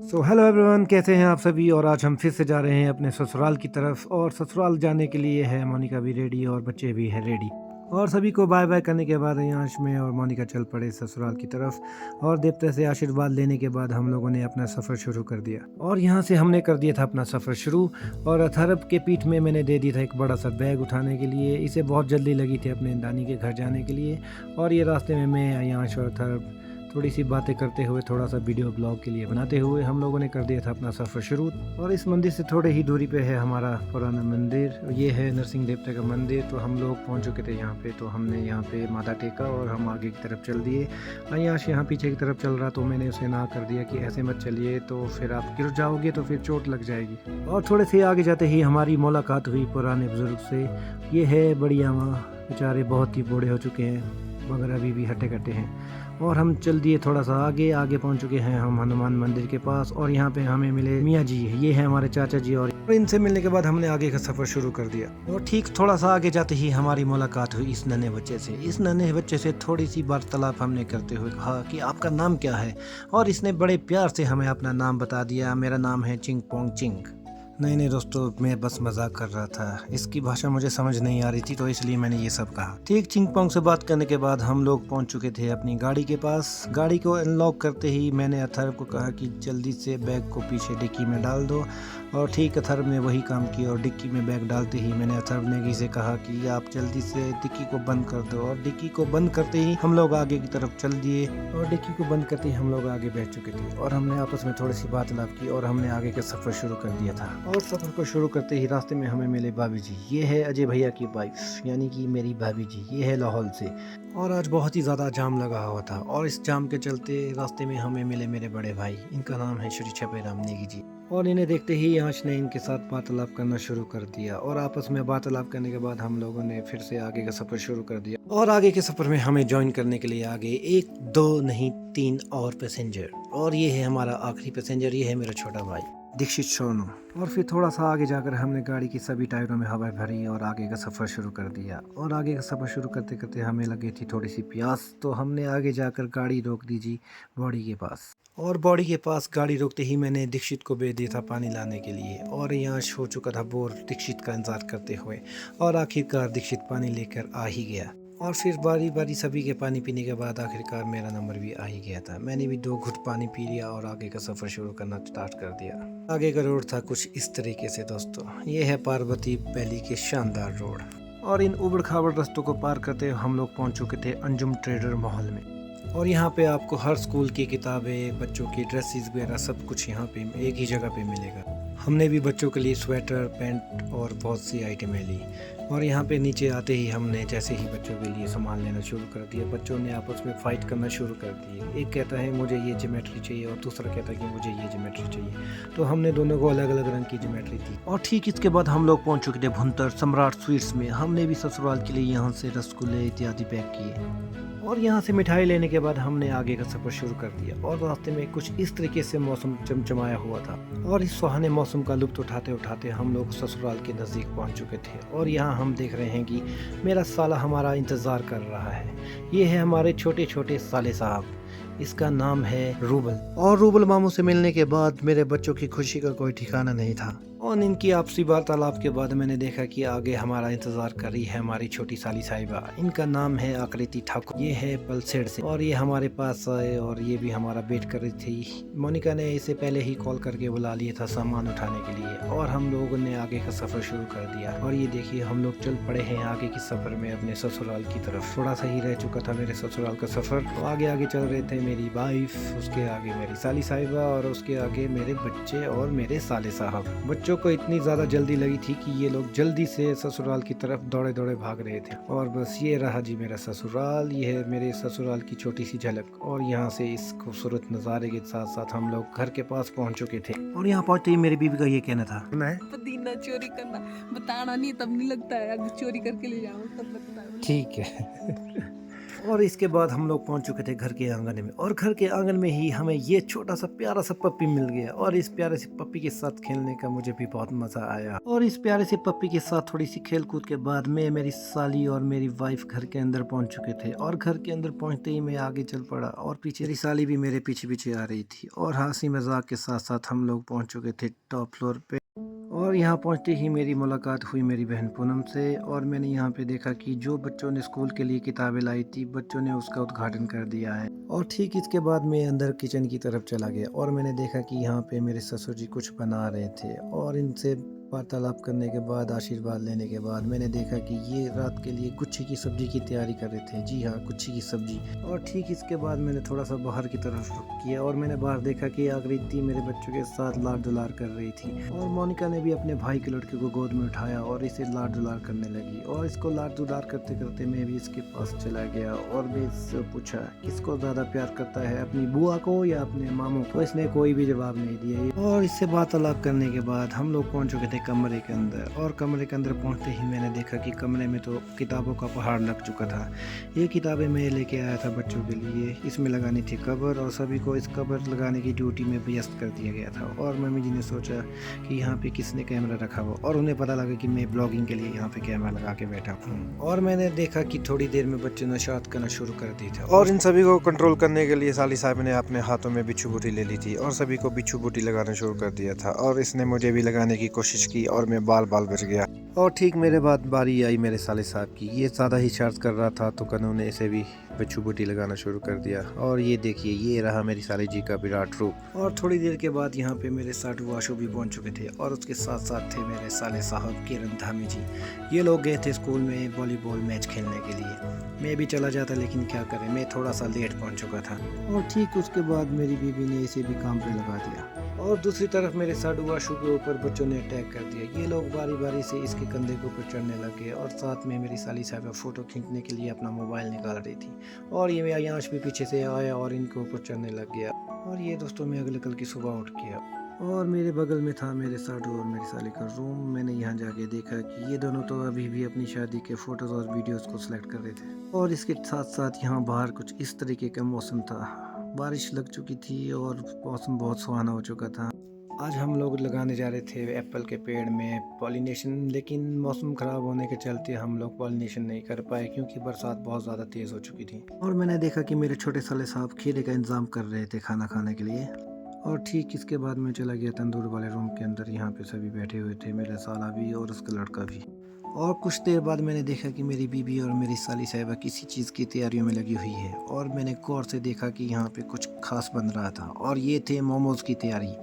So hello everyone, कैसे हैं आप सभी। और आज हम फिर से जा रहे हैं अपने ससुराल की तरफ। और ससुराल जाने के लिए है मोनिका भी रेडी और बच्चे भी हैं रेडी। और सभी को बाय बाय करने के बाद यांश में और मोनिका चल पड़े ससुराल की तरफ। और देवता से आशीर्वाद लेने के बाद हम लोगों ने अपना सफ़र शुरू कर दिया। और यहाँ से हमने कर दिया था अपना सफ़र शुरू। और अथर्व के पीठ में मैंने दे दिया था एक बड़ा सा बैग उठाने के लिए। इसे बहुत जल्दी लगी थी अपने नानी के घर जाने के लिए। और ये रास्ते में मैं, यांश और अथर्व थोड़ी सी बातें करते हुए, थोड़ा सा वीडियो ब्लॉग के लिए बनाते हुए हम लोगों ने कर दिया था अपना सफ़र शुरू। और इस मंदिर से थोड़े ही दूरी पे है हमारा पुराना मंदिर। ये है नरसिंह देवता का मंदिर। तो हम लोग पहुंच चुके थे यहाँ पे। तो हमने यहाँ पे माथा टेका और हम आगे की तरफ चल दिए। अयाश यहाँ पीछे की तरफ चल रहा, तो मैंने उसे ना कर दिया कि ऐसे मत चलिए, तो फिर आप गिर जाओगे तो फिर चोट लग जाएगी। और थोड़े से आगे जाते ही हमारी मुलाकात हुई पुराने बुजुर्ग से। ये है बड़ी अम्मा, बेचारे बहुत ही बूढ़े हो चुके हैं मगर अभी भी हट्टे कट्टे हैं। और हम चल दिए थोड़ा सा आगे पहुंच चुके हैं हम हनुमान मंदिर के पास। और यहाँ पे हमें मिले मियाँ जी, ये है हमारे चाचा जी। और इनसे मिलने के बाद हमने आगे का सफ़र शुरू कर दिया। और ठीक थोड़ा सा आगे जाते ही हमारी मुलाकात हुई इस नन्हे बच्चे से। इस नन्हे बच्चे से थोड़ी सी वार्तालाप हमने करते हुए कहा कि आपका नाम क्या है। और इसने बड़े प्यार से हमें अपना नाम बता दिया। मेरा नाम है चिंग पोंग चिंग। नहीं दोस्तों, मैं बस मजाक कर रहा था। इसकी भाषा मुझे समझ नहीं आ रही थी, तो इसलिए मैंने ये सब कहा। ठीक चिंगपोंग से बात करने के बाद हम लोग पहुंच चुके थे अपनी गाड़ी के पास। गाड़ी को अनलॉक करते ही मैंने अथर्व को कहा कि जल्दी से बैग को पीछे डिक्की में डाल दो। और ठीक अथर्व ने वही काम किया। और डिक्की में बैग डालते ही मैंने अथर्व ने से कहा कि आप जल्दी से डिक्की को बंद कर दो। और डिक्की को बंद करते ही हम लोग आगे की तरफ चल दिए। और डिक्की को बंद करते ही हम लोग आगे बैठ चुके थे। और हमने आपस में थोड़ी सी बातलाप की और हमने आगे का सफ़र शुरू कर दिया था। और सफ़र को शुरू करते ही रास्ते में हमें मिले भाभी जी। ये है अजय भैया की वाइफ, यानी कि मेरी भाभी जी। ये है लाहौल से। और आज बहुत ही ज़्यादा जाम लगा हुआ था। और इस जाम के चलते रास्ते में हमें मिले मेरे बड़े भाई। इनका नाम है श्री छपे राम नेगी जी। और इन्हें देखते ही यांश ने इनके साथ वार्तालाप करना शुरू कर दिया। और आपस में वार्तालाप करने के बाद हम लोगों ने फिर से आगे का सफ़र शुरू कर दिया। और आगे के सफ़र में हमें ज्वाइन करने के लिए आगे 1 2 नहीं 3 और पैसेंजर। और ये है हमारा आखिरी पैसेंजर, ये है मेरा छोटा भाई दीक्षित सोनू। और फिर थोड़ा सा आगे जाकर हमने गाड़ी की सभी टायरों में हवा भरी और आगे का सफ़र शुरू कर दिया। और आगे का सफ़र शुरू करते करते हमें लगी थी थोड़ी सी प्यास, तो हमने आगे जाकर गाड़ी रोक दी जी बॉडी के पास। और बॉडी के पास गाड़ी रोकते ही मैंने दीक्षित को भेज दिया था पानी लाने के लिए। और यहाँ हो चुका था बोर दीक्षित का इंतज़ार करते हुए। और आखिरकार दीक्षित पानी लेकर आ ही गया। और फिर बारी बारी सभी के पानी पीने के बाद आखिरकार मेरा नंबर भी आ ही गया था। मैंने भी 2 घुट पानी पी लिया और आगे का सफ़र शुरू करना स्टार्ट कर दिया। आगे का रोड था कुछ इस तरीके से दोस्तों। ये है पार्वती वैली के शानदार रोड। और इन उबड़ खाबड़ रास्तों को पार करते हम लोग पहुंच चुके थे अंजुम ट्रेडर मॉल में। और यहाँ पे आपको हर स्कूल की किताबें, बच्चों की ड्रेसेस वगैरह सब कुछ यहाँ पे एक ही जगह पे मिलेगा। हमने भी बच्चों के लिए स्वेटर, पैंट और बहुत सी आइटमें ली। और यहाँ पे नीचे आते ही हमने जैसे ही बच्चों के लिए सामान लेना शुरू कर दिया, बच्चों ने आपस में फाइट करना शुरू कर दिए। एक कहता है मुझे ये ज्योमेट्री चाहिए और दूसरा कहता है कि मुझे ये ज्योमेट्री चाहिए। तो हमने दोनों को अलग अलग रंग की ज्योमेट्री दी। और ठीक इसके बाद हम लोग पहुँच चुके थे भुंतर सम्राट स्वीट्स में। हमने भी ससुराल के लिए यहाँ से रसगुल्ले इत्यादि पैक किए। और यहाँ से मिठाई लेने के बाद हमने आगे का सफ़र शुरू कर दिया। और रास्ते में कुछ इस तरीके से मौसम चमचमाया हुआ था। और इस सुहाने मौसम का लुत्फ़ उठाते उठाते हम लोग ससुराल के नज़दीक पहुँच चुके थे। और यहाँ हम देख रहे हैं कि मेरा साला हमारा इंतज़ार कर रहा है। ये है हमारे छोटे छोटे साले साहब, इसका नाम है रूबल। और रूबल मामू से मिलने के बाद मेरे बच्चों की खुशी का कोई ठिकाना नहीं था। और इनकी आपसी वार्तालाप के बाद मैंने देखा कि आगे हमारा इंतज़ार कर रही है हमारी छोटी साली साहिबा। इनका नाम है आकृति ठाकुर। ये है पलसेड से। और ये हमारे पास आए और ये भी हमारा वेट कर रही थी। मोनिका ने इसे पहले ही कॉल करके बुला लिया था सामान उठाने के लिए। और हम लोगों ने आगे का सफ़र शुरू कर दिया। और ये देखिए हम लोग चल पड़े हैं आगे के सफ़र में अपने ससुराल की तरफ। थोड़ा सा ही रह चुका था मेरे ससुराल का सफ़र। तो आगे आगे चल रहे थे मेरी वाइफ, उसके आगे मेरी साली साहिबा और उसके आगे मेरे बच्चे और मेरे साले साहब। बच्चों को इतनी ज़्यादा जल्दी लगी थी कि ये लोग जल्दी से ससुराल की तरफ दौड़े दौड़े भाग रहे थे। और बस ये रहा जी मेरा ससुराल। ये है मेरे ससुराल की छोटी सी झलक। और यहाँ से इस खूबसूरत नज़ारे के साथ साथ हम लोग घर के पास पहुँच चुके थे। और यहाँ पहुँचते ही मेरी बीवी का ये कहना था, मैं पुदीना चोरी करना बताना नहीं, तब नहीं लगता है। अगर चोरी करके ले जाओ तब लगता है। ठीक है। और इसके बाद हम लोग पहुंच चुके थे घर के आंगन में, और घर के आंगन में ही हमें ये छोटा सा प्यारा सा पप्पी मिल गया, और इस प्यारे से पप्पी के साथ खेलने का मुझे भी बहुत मज़ा आया। और इस प्यारे से पप्पी के साथ थोड़ी सी खेल कूद के बाद मैं, मेरी साली और मेरी वाइफ घर के अंदर पहुंच चुके थे। और घर के अंदर पहुंचते ही मैं आगे चल पड़ा, और पीछे मेरी साली भी मेरे पीछे पीछे आ रही थी, और हंसी मजाक के साथ साथ हम लोग पहुंच चुके थे टॉप फ्लोर पे। और यहाँ पहुँचते ही मेरी मुलाकात हुई मेरी बहन पूनम से, और मैंने यहाँ पे देखा कि जो बच्चों ने स्कूल के लिए किताबें लाई थी, बच्चों ने उसका उद्घाटन कर दिया है। और ठीक इसके बाद मैं अंदर किचन की तरफ चला गया, और मैंने देखा कि यहाँ पे मेरे ससुर जी कुछ बना रहे थे, और इनसे वार्तालाप करने के बाद, आशीर्वाद लेने के बाद, मैंने देखा कि ये रात के लिए गुच्छी की सब्जी की तैयारी कर रहे थे। जी हाँ, गुच्छी की सब्जी। और ठीक इसके बाद मैंने थोड़ा सा बाहर की तरफ रुख किया, और मैंने बाहर देखा कि आकृति मेरे बच्चों के साथ लाड दुलार कर रही थी, और मोनिका ने भी अपने भाई के लड़के को गोद में उठाया और इसे लाड दुलार करने लगी। और इसको लाड दुलार करते करते मैं भी इसके पास चला गया, और मैं इससे पूछा किसको ज़्यादा प्यार करता है, अपनी बुआ को या अपने मामू को। इसने कोई भी जवाब नहीं दिया। और इससे वार्तालाप करने के बाद हम लोग पहुंच चुके थे कमरे के अंदर, और कमरे के अंदर पहुंचते ही मैंने देखा कि कमरे में तो किताबों का पहाड़ लग चुका था। ये किताबें मैं लेके आया था बच्चों के लिए, इसमें लगानी थी कवर, और सभी को इस कवर लगाने की ड्यूटी में व्यस्त कर दिया गया था। और मम्मी जी ने सोचा कि यहाँ पे किसने कैमरा रखा हुआ, और उन्हें पता लगा कि मैं ब्लॉगिंग के लिए यहाँ पे कैमरा लगा के बैठा हूँ। और मैंने देखा कि थोड़ी देर में बच्चों ने नशात करना शुरू कर दी था, और इन सभी को कंट्रोल करने के लिए साली साहब ने अपने हाथों में बिच्छू बूटी ले ली थी, और सभी को बिच्छू बूटी लगाना शुरू कर दिया था। और इसने मुझे भी लगाने की कोशिश की, और मैं बाल बाल बच गया। और ठीक मेरे बाद बारी आई मेरे साले साहब की। ये ज़्यादा ही शरारत कर रहा था, तो कनू ने इसे भी बिच्छू बूटी लगाना शुरू कर दिया। और ये देखिए, ये रहा मेरी साली जी का विराट रूप। और थोड़ी देर के बाद यहाँ पे मेरे साटू आशु भी पहुँच चुके थे, और उसके साथ साथ थे मेरे साले साहब किरण धामी जी। ये लोग गए थे स्कूल में वॉलीबॉल मैच खेलने के लिए। मैं भी चला जाता, लेकिन क्या करें, मैं थोड़ा सा लेट पहुँच चुका था। और ठीक उसके बाद मेरी बीवी ने इसे भी काम पे लगा दिया। और दूसरी तरफ मेरे साडू आशु के ऊपर बच्चों ने अटैक कर दिया। ये लोग बारी बारी से इसके कंधे के ऊपर चढ़ने लगे, और साथ में मेरी साली साहबा फ़ोटो खींचने के लिए अपना मोबाइल निकाल रही थी। और ये अयांश भी पीछे से आया और इनके ऊपर चढ़ने लग गया। और ये दोस्तों मैं अगले कल की सुबह उठ गया, और मेरे बगल में था मेरे साडू और मेरी साली का रूम। मैंने यहाँ जाके देखा कि ये दोनों तो अभी भी अपनी शादी के फ़ोटोज़ और वीडियोज़ को सिलेक्ट कर रहे थे। और इसके साथ साथ यहाँ बाहर कुछ इस तरीके का मौसम था। बारिश लग चुकी थी और मौसम बहुत सुहाना हो चुका था। आज हम लोग लगाने जा रहे थे एप्पल के पेड़ में पॉलिनेशन, लेकिन मौसम ख़राब होने के चलते हम लोग पॉलिनेशन नहीं कर पाए, क्योंकि बरसात बहुत ज़्यादा तेज़ हो चुकी थी। और मैंने देखा कि मेरे छोटे साले साहब खीरे का इंतज़ाम कर रहे थे खाना खाने के लिए। और ठीक इसके बाद मैं चला गया तंदूर वाले रूम के अंदर। यहाँ पे सभी बैठे हुए थे, मेरा साला भी और उसका लड़का भी। और कुछ देर बाद मैंने देखा कि मेरी बीबी और मेरी साली साहिबा किसी चीज़ की तैयारियों में लगी हुई है, और मैंने गौर से देखा कि यहाँ पे कुछ खास बन रहा था, और ये थे मोमोज़ की तैयारी,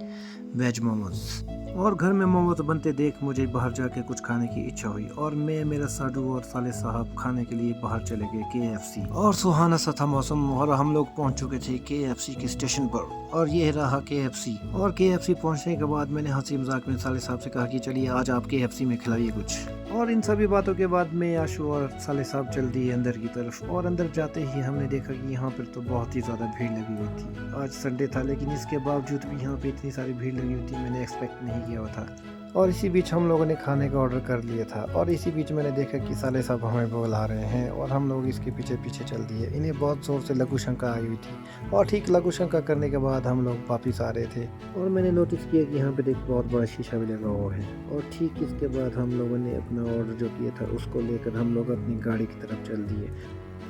वेज मोमोज़। और घर में मोमोज बनते देख मुझे बाहर जाके कुछ खाने की इच्छा हुई, और मैं, मेरा साडू और साले साहब खाने के लिए बाहर चले गए KFC। और सुहाना सा था मौसम, और हम लोग पहुंच चुके थे KFC के स्टेशन पर। और ये रहा KFC। और KFC पहुंचने के बाद मैंने हंसी मजाक में साले साहब से कहा कि चलिए आज आप KFC में खिलाइए कुछ। और इन सभी बातों के बाद मैं, आशु और साले साहब चल दिए अंदर की तरफ। और अंदर जाते ही हमने देखा कि यहाँ पर तो बहुत ही ज़्यादा भीड़ लगी हुई थी। आज संडे था, लेकिन इसके बावजूद भी यहाँ पे इतनी सारी भीड़ लगी हुई थी, मैंने एक्सपेक्ट नहीं किया हुआ था। और इसी बीच हम लोगों ने खाने का ऑर्डर कर लिया था, और इसी बीच मैंने देखा कि साले साहब हमें बुला रहे हैं, और हम लोग इसके पीछे पीछे चल दिए। इन्हें बहुत ज़ोर से लघु शंका आई हुई थी, और ठीक लघु शंका करने के बाद हम लोग वापिस आ रहे थे। और मैंने नोटिस किया कि यहाँ पे एक बहुत बड़ा शीशा भी लगा हुआ है। और ठीक इसके बाद हम लोगों ने अपना ऑर्डर जो किया था उसको लेकर हम लोग अपनी गाड़ी की तरफ चल दिए।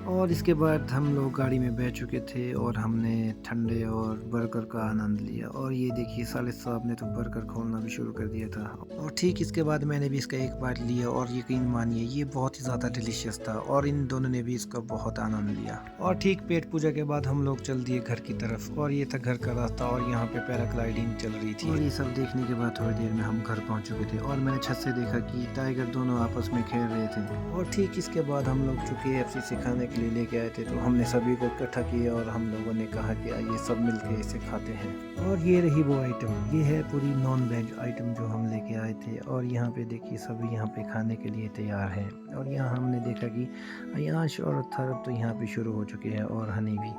और इसके बाद हम लोग गाड़ी में बैठ चुके थे, और हमने ठंडे और बर्गर का आनंद लिया। और ये देखिए साले साहब ने तो बर्गर खोलना भी शुरू कर दिया था। और ठीक इसके बाद मैंने भी इसका एक बाइट लिया, और यकीन मानिए ये बहुत ही ज़्यादा डिलीशियस था, और इन दोनों ने भी इसका बहुत आनंद लिया। और ठीक पेट पूजा के बाद हम लोग चल दिए घर की तरफ, और ये था घर का रास्ता, और यहाँ पे पैराग्लाइडिंग चल रही थी। और ये सब देखने के बाद थोड़ी देर में हम घर पहुँच चुके थे, और मैंने छत से देखा कि टाइगर दोनों आपस में खेल रहे थे। और ठीक इसके बाद हम लोग जो KFC से खाने के लिए लेके आए थे, तो हमने सभी को इकट्ठा किया, और हम लोगों ने कहा कि आइए सब मिलके इसे खाते हैं। और ये रही वो आइटम, ये है पूरी नॉन वेज आइटम जो हम लेके आए थे। और यहाँ पे देखिए सभी यहाँ पे खाने के लिए तैयार हैं। और यहाँ हमने देखा कि अयांश और अथर्व तो यहाँ पे शुरू हो चुके हैं, और हनी भी।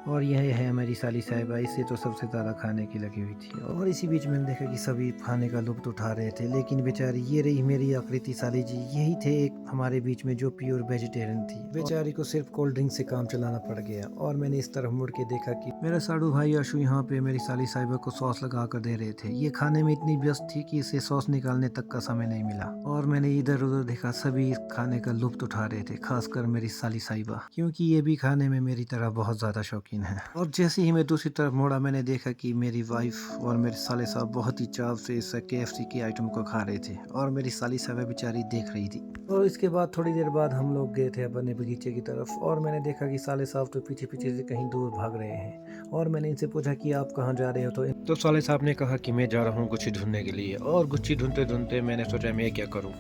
और यह है हमारी साली साहिबा, इससे तो सबसे ज़्यादा खाने की लगी हुई थी। और इसी बीच मैंने देखा कि सभी खाने का लुत्फ़ उठा रहे थे, लेकिन बेचारी ये रही मेरी आकृति साली जी, यही थे एक हमारे बीच में जो प्योर वेजिटेरियन थी। बेचारी को सिर्फ कोल्ड ड्रिंक से काम चलाना पड़ गया। और मैंने इस तरफ मुड़ के देखा कि मेरा साड़ू भाई आशु यहाँ पे मेरी साली साहिबा को सॉस लगा कर दे रहे थे। ये खाने में इतनी व्यस्त थी कि इसे सॉस निकालने तक का समय नहीं मिला। और मैंने इधर उधर देखा, सभी इस खाने का लुत्फ़ उठा रहे थे, खासकर मेरी साली साहिबा, क्योंकि ये भी खाने में मेरी तरह बहुत ज़्यादा शौकीन है। और जैसे ही मैं दूसरी तरफ मुड़ा, मैंने देखा कि मेरी वाइफ और मेरे साले साहब बहुत ही चाव से इस KFC के आइटम को खा रहे थे और मेरी साली साहिबा बेचारी देख रही थी। और इसके बाद थोड़ी देर बाद हम लोग गए थे अपने बगीचे की तरफ और मैंने देखा कि साले साहब तो पीछे पीछे से कहीं दूर भाग रहे हैं। और मैंने इनसे पूछा कि आप कहाँ जा रहे हो, तो साले साहब ने कहा कि मैं जा रहा हूँ गुच्छी ढूंढने के लिए। और गुच्छी ढूंढते ढूंढते मैंने सोचा मैं क्या करूँ।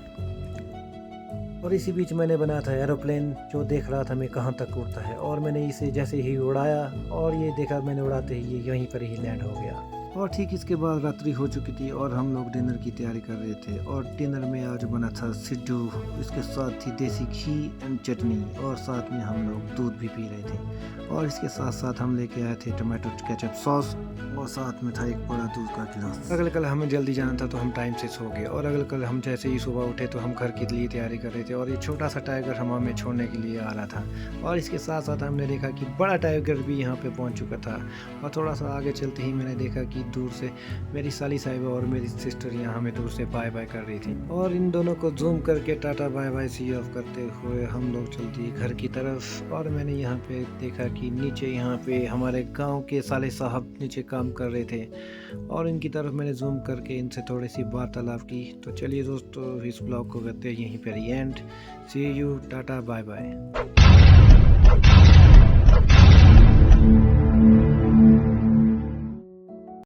और इसी बीच मैंने बनाया था एरोप्लेन, जो देख रहा था मैं कहाँ तक उड़ता है। और मैंने इसे जैसे ही उड़ाया और ये देखा मैंने उड़ाते ही ये यहीं पर ही लैंड हो गया। और ठीक इसके बाद रात्रि हो चुकी थी और हम लोग डिनर की तैयारी कर रहे थे। और डिनर में आज बना था सिड्डू, इसके साथ थी देसी घी एंड चटनी, और साथ में हम लोग दूध भी पी रहे थे। और इसके साथ साथ हम लेके आए थे टमाटो केचप सॉस, और साथ में था एक बड़ा दूध का गिलास। अगले कल हमें जल्दी जाना था तो हम टाइम से सो गए। और अगले कल हम जैसे ही सुबह उठे तो हम घर के लिए तैयारी कर रहे थे और ये छोटा सा टाइगर हम हमें छोड़ने के लिए आ रहा था। और इसके साथ साथ हमने देखा कि बड़ा टाइगर भी यहाँ पे पहुँच चुका था। और थोड़ा सा आगे चलते ही मैंने देखा कि दूर से मेरी साली साहिबा और मेरी सिस्टर यहाँ हमें दूर से बाय बाय कर रही थी। और इन दोनों को जूम करके tata bye bye see off करते हुए हम लोग चलते घर की तरफ। और मैंने यहाँ पे देखा कि नीचे यहाँ पे हमारे गांव के साले साहब नीचे काम कर रहे थे और इनकी तरफ मैंने जूम करके इनसे थोड़ी सी वार्तालाप की। तो चलिए दोस्तों, इस ब्लॉग को करते हैं यहीं पर end. See you, tata bye bye.